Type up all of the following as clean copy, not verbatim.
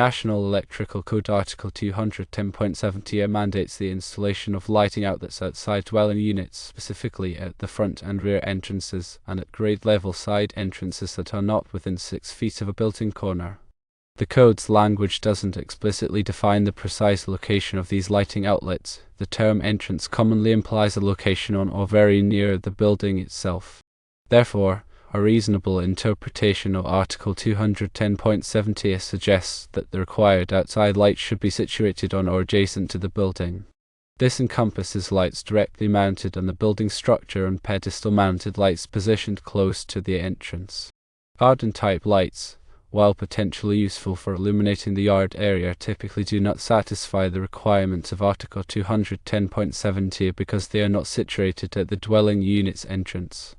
National Electrical Code Article 210.70 mandates the installation of lighting outlets outside dwelling units, specifically at the front and rear entrances, and at grade level side entrances that are not within 6 feet of a building corner. The code's language doesn't explicitly define the precise location of these lighting outlets. The term entrance commonly implies a location on or very near the building itself. Therefore, a reasonable interpretation of Article 210.70 suggests that the required outside light should be situated on or adjacent to the building. This encompasses lights directly mounted on the building structure and pedestal-mounted lights positioned close to the entrance. Garden-type lights, while potentially useful for illuminating the yard area, typically do not satisfy the requirements of Article 210.70 because they are not situated at the dwelling unit's entrance.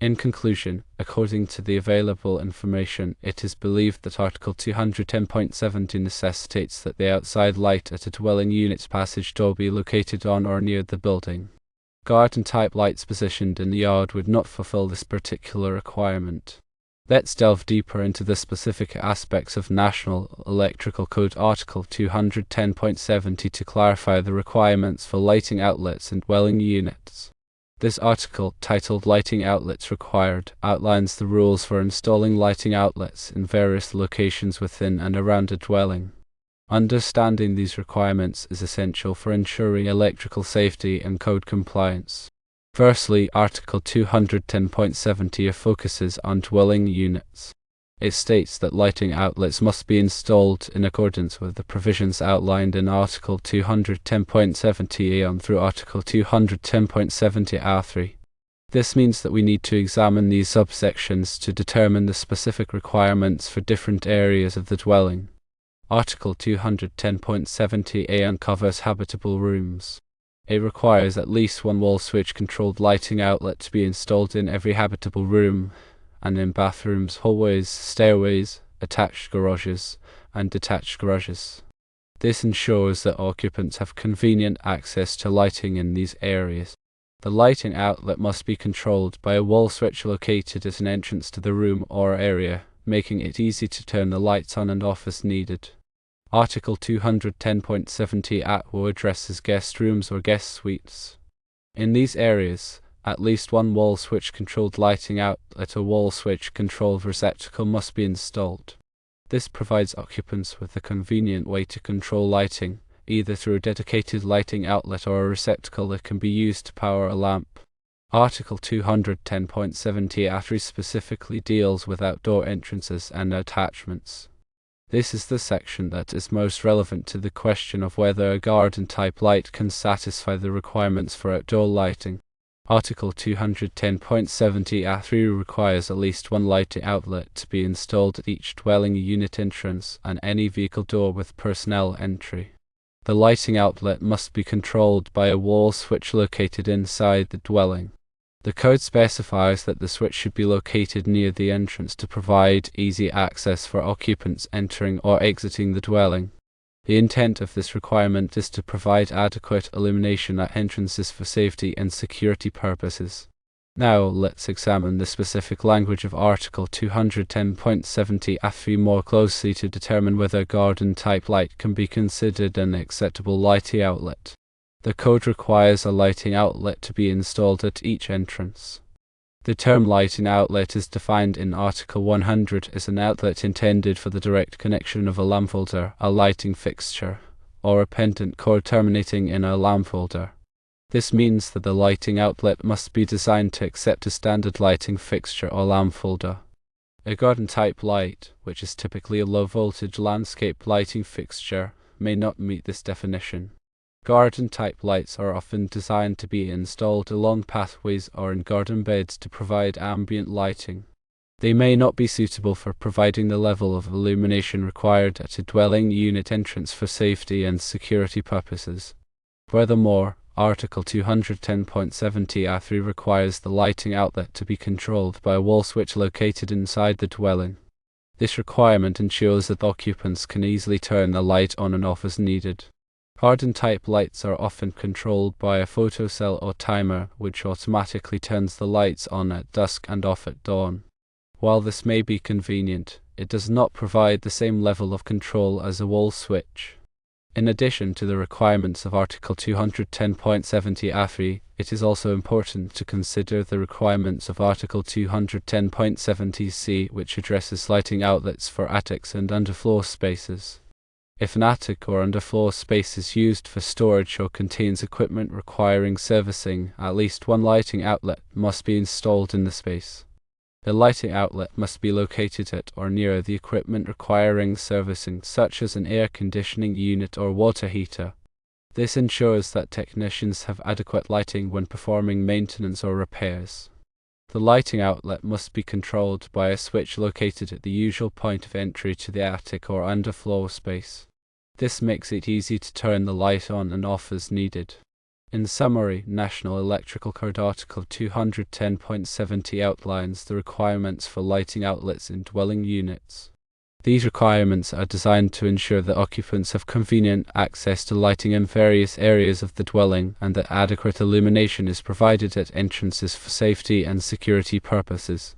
In conclusion, according to the available information, it is believed that Article 210.70 necessitates that the outside light at a dwelling unit's passage door be located on or near the building. Garden-type lights positioned in the yard would not fulfill this particular requirement. Let's delve deeper into the specific aspects of National Electrical Code Article 210.70 to clarify the requirements for lighting outlets in dwelling units. This article, titled Lighting Outlets Required, outlines the rules for installing lighting outlets in various locations within and around a dwelling. Understanding these requirements is essential for ensuring electrical safety and code compliance. Firstly, Article 210.70 focuses on dwelling units. It states that lighting outlets must be installed in accordance with the provisions outlined in Article 210.70 on through Article 210.70a3. This means that we need to examine these subsections to determine the specific requirements for different areas of the dwelling. Article 210.70a uncovers habitable rooms. It requires at least one wall switch controlled lighting outlet to be installed in every habitable room, and in bathrooms, hallways, stairways, attached garages, and detached garages. This ensures that occupants have convenient access to lighting in these areas. The lighting outlet must be controlled by a wall switch located at an entrance to the room or area, making it easy to turn the lights on and off as needed. Article 210.70 addresses guest rooms or guest suites. In these areas, at least one wall switch controlled lighting outlet or wall switch controlled receptacle must be installed. This provides occupants with a convenient way to control lighting, either through a dedicated lighting outlet or a receptacle that can be used to power a lamp. Article 210.70 specifically deals with outdoor entrances and attachments. This is the section that is most relevant to the question of whether a garden-type light can satisfy the requirements for outdoor lighting. Article 210.70a3 requires at least one lighting outlet to be installed at each dwelling unit entrance and any vehicle door with personnel entry. The lighting outlet must be controlled by a wall switch located inside the dwelling. The code specifies that the switch should be located near the entrance to provide easy access for occupants entering or exiting the dwelling. The intent of this requirement is to provide adequate illumination at entrances for safety and security purposes. Now let's examine the specific language of Article 210.70 more closely to determine whether a garden-type light can be considered an acceptable lighting outlet. The code requires a lighting outlet to be installed at each entrance. The term lighting outlet is defined in Article 100 as an outlet intended for the direct connection of a lamp holder, a lighting fixture, or a pendant cord terminating in a lamp holder. This means that the lighting outlet must be designed to accept a standard lighting fixture or lamp holder. A garden-type light, which is typically a low-voltage landscape lighting fixture, may not meet this definition. Garden-type lights are often designed to be installed along pathways or in garden beds to provide ambient lighting. They may not be suitable for providing the level of illumination required at a dwelling unit entrance for safety and security purposes. Furthermore, Article 210.70 requires the lighting outlet to be controlled by a wall switch located inside the dwelling. This requirement ensures that occupants can easily turn the light on and off as needed. Garden-type lights are often controlled by a photocell or timer, which automatically turns the lights on at dusk and off at dawn. While this may be convenient, it does not provide the same level of control as a wall switch. In addition to the requirements of Article 210.70 AFI, it is also important to consider the requirements of Article 210.70C, which addresses lighting outlets for attics and underfloor spaces. If an attic or underfloor space is used for storage or contains equipment requiring servicing, at least one lighting outlet must be installed in the space. The lighting outlet must be located at or near the equipment requiring servicing, such as an air conditioning unit or water heater. This ensures that technicians have adequate lighting when performing maintenance or repairs. The lighting outlet must be controlled by a switch located at the usual point of entry to the attic or underfloor space. This makes it easy to turn the light on and off as needed. In summary, National Electrical Code Article 210.70 outlines the requirements for lighting outlets in dwelling units. These requirements are designed to ensure that occupants have convenient access to lighting in various areas of the dwelling and that adequate illumination is provided at entrances for safety and security purposes.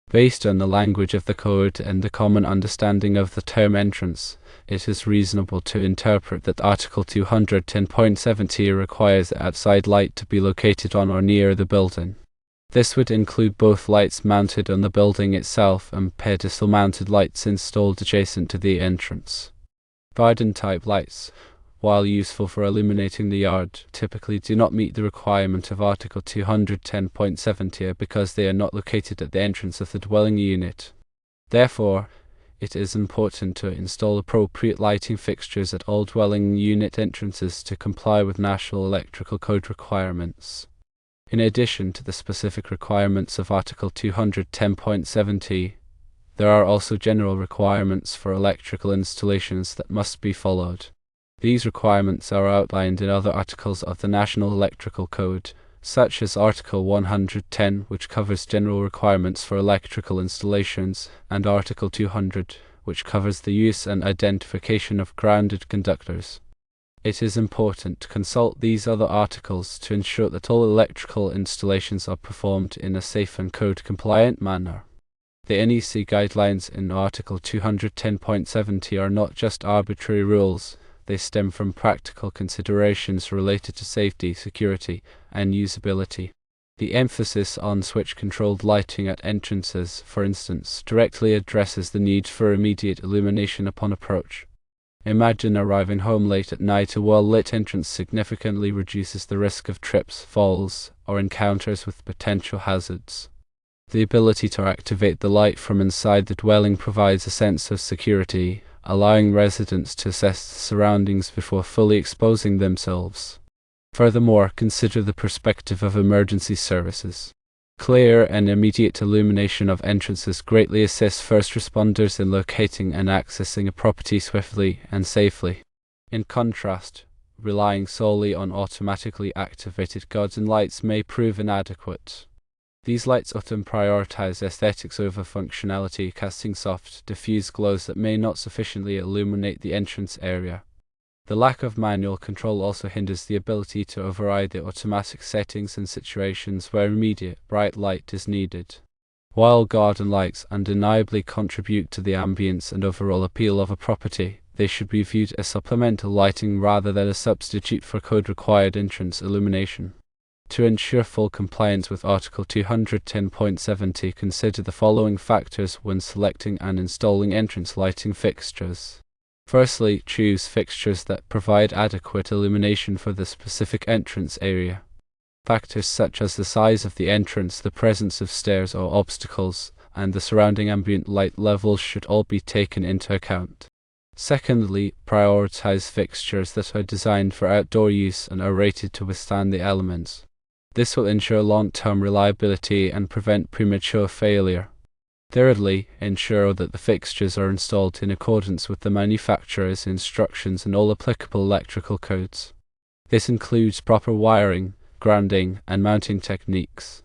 Based on the language of the code and the common understanding of the term entrance, it is reasonable to interpret that Article 210.70 requires the outside light to be located on or near the building. This would include both lights mounted on the building itself and pedestal-mounted lights installed adjacent to the entrance. Garden-type lights, while useful for illuminating the yard, typically do not meet the requirement of Article 210.70 because they are not located at the entrance of the dwelling unit. Therefore, it is important to install appropriate lighting fixtures at all dwelling unit entrances to comply with National Electrical Code requirements. In addition to the specific requirements of Article 210.70, there are also general requirements for electrical installations that must be followed. These requirements are outlined in other articles of the National Electrical Code, such as Article 110, which covers general requirements for electrical installations, and Article 200, which covers the use and identification of grounded conductors. It is important to consult these other articles to ensure that all electrical installations are performed in a safe and code-compliant manner. The NEC guidelines in Article 210.70 are not just arbitrary rules. They stem from practical considerations related to safety, security, and usability. The emphasis on switch-controlled lighting at entrances, for instance, directly addresses the need for immediate illumination upon approach. Imagine arriving home late at night. A well-lit entrance significantly reduces the risk of trips, falls, or encounters with potential hazards. The ability to activate the light from inside the dwelling provides a sense of security, allowing residents to assess the surroundings before fully exposing themselves. Furthermore, consider the perspective of emergency services. Clear and immediate illumination of entrances greatly assists first responders in locating and accessing a property swiftly and safely. In contrast, relying solely on automatically activated garden lights may prove inadequate. These lights often prioritize aesthetics over functionality, casting soft, diffuse glows that may not sufficiently illuminate the entrance area. The lack of manual control also hinders the ability to override the automatic settings in situations where immediate, bright light is needed. While garden lights undeniably contribute to the ambience and overall appeal of a property, they should be viewed as supplemental lighting rather than a substitute for code-required entrance illumination. To ensure full compliance with Article 210.70, consider the following factors when selecting and installing entrance lighting fixtures. Firstly, choose fixtures that provide adequate illumination for the specific entrance area. Factors such as the size of the entrance, the presence of stairs or obstacles, and the surrounding ambient light levels should all be taken into account. Secondly, prioritize fixtures that are designed for outdoor use and are rated to withstand the elements. This will ensure long-term reliability and prevent premature failure. Thirdly, ensure that the fixtures are installed in accordance with the manufacturer's instructions and all applicable electrical codes. This includes proper wiring, grounding, and mounting techniques.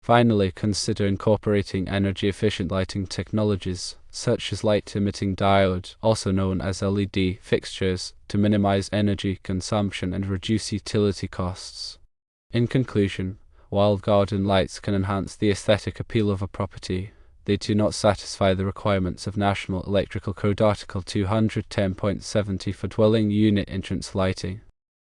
Finally, consider incorporating energy-efficient lighting technologies, such as light-emitting diode, also known as LED, fixtures, to minimize energy consumption and reduce utility costs. In conclusion, while garden lights can enhance the aesthetic appeal of a property, they do not satisfy the requirements of National Electrical Code Article 210.70 for dwelling unit entrance lighting.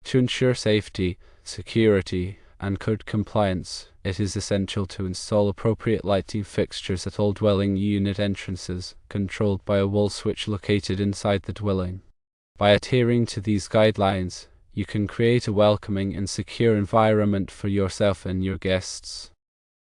To ensure safety, security, and code compliance, it is essential to install appropriate lighting fixtures at all dwelling unit entrances, controlled by a wall switch located inside the dwelling. By adhering to these guidelines, you can create a welcoming and secure environment for yourself and your guests.